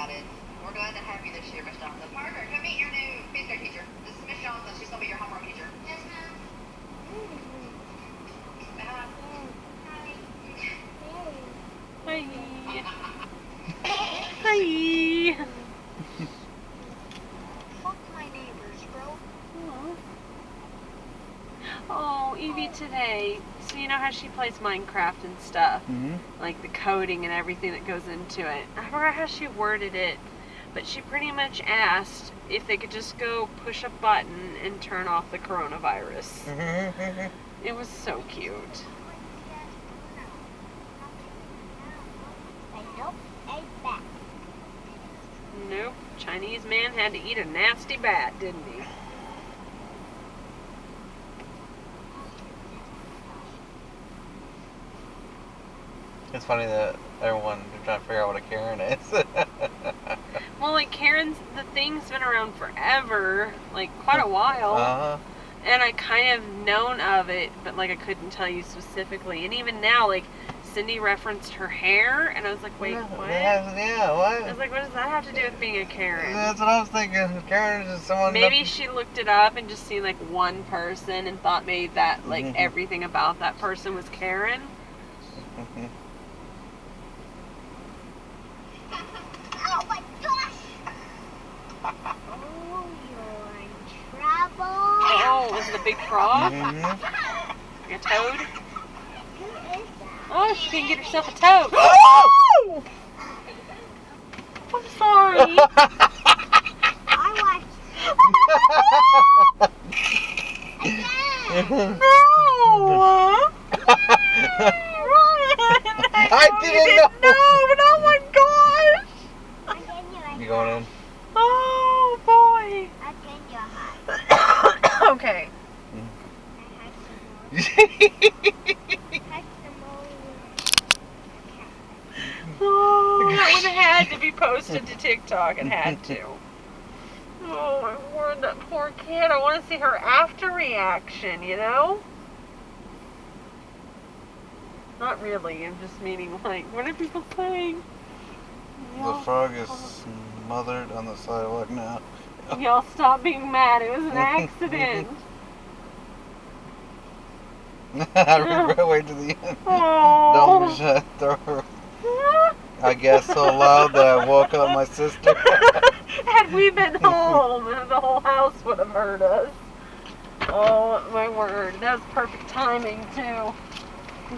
about it. We're glad to have you this year, Miss Johnson. Parker, come meet your new fifth grade teacher. This is Miss Johnson. She's going to be your homework teacher. Yes, ma'am. Hi. Hi. Fuck my neighbors, bro. Oh, Evie today. So you know how she plays Minecraft and stuff? Mm-hmm. Like the coding and everything that goes into it. I forgot how she worded it, but she pretty much asked if they could just go push a button and turn off the coronavirus. It was so cute. Nope. Chinese man had to eat a nasty bat, didn't he? It's funny that everyone is trying to figure out what a Karen is. Well, like Karen's, the thing's been around forever, like quite a while. And I kind of known of it, but like I couldn't tell you specifically. And even now, like Cindy referenced her hair, and I was like, wait, what? Yeah, what? I was like, what does that have to do with being a Karen? That's what I was thinking. Karen is just someone. Maybe she looked it up and just seen like one person and thought maybe that like everything about that person was Karen. Oh my gosh! Oh, you're in trouble. Oh, was it a big frog? Like a toad? Who is that? Oh, she can get herself a toad. Oh! I'm sorry. I watched. Again. No! I didn't know. No, but oh my gosh! You going in? Oh boy. Again, you're hot. Okay. Oh, that would have had to be posted to TikTok. It had to. Oh my word, that poor kid. I want to see her after reaction, you know? Not really. I'm just meaning, like, what are people saying? The frog is smothered on the sidewalk now. Y'all stop being mad. It was an accident. I regret wait to the end. Oh. Don't shut the door. I guess so loud that I woke up my sister. Had we been home, the whole house would have heard us. Oh my word. That was perfect timing too.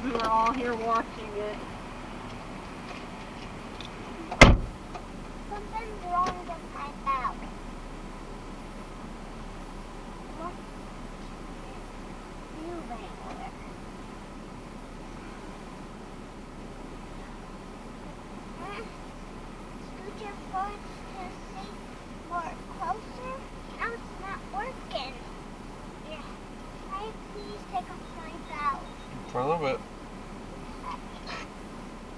We were all here watching it. Something's wrong with my belt. Look. You right there. Scoot your phone to see more closer. Now it's not working. Yeah. Can I please take off my belt? For a little bit.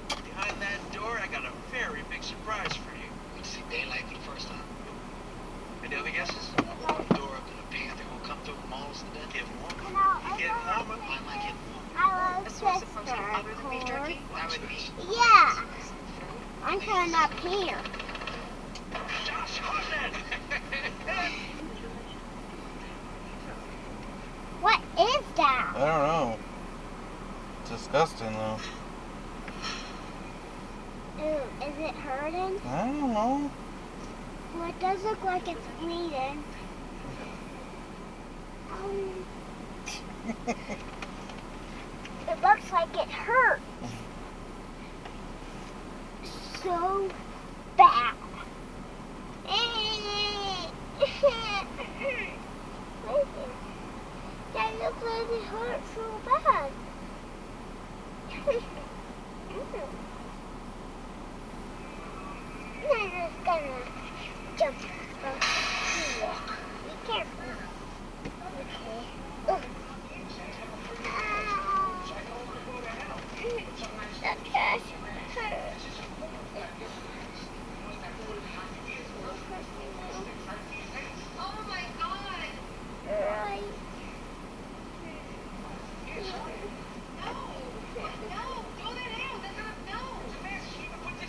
Behind that door, I got a very big surprise for you. We see daylight for the first time. Any other guesses? I'll open the door up to the panther who'll come through the malls and then Get warmer. No, Get warmer. I might get warm. I love A source of sister, protein other than beef jerky? That would be. Yeah. I'm coming up here. Josh Hartnett! What is that? I don't know. It's disgusting though. Ooh, is it hurting? I don't know. Well, it does look like it's bleeding. It looks like it hurt. So bad. That looks like it hurt so bad. I'm just gonna jump.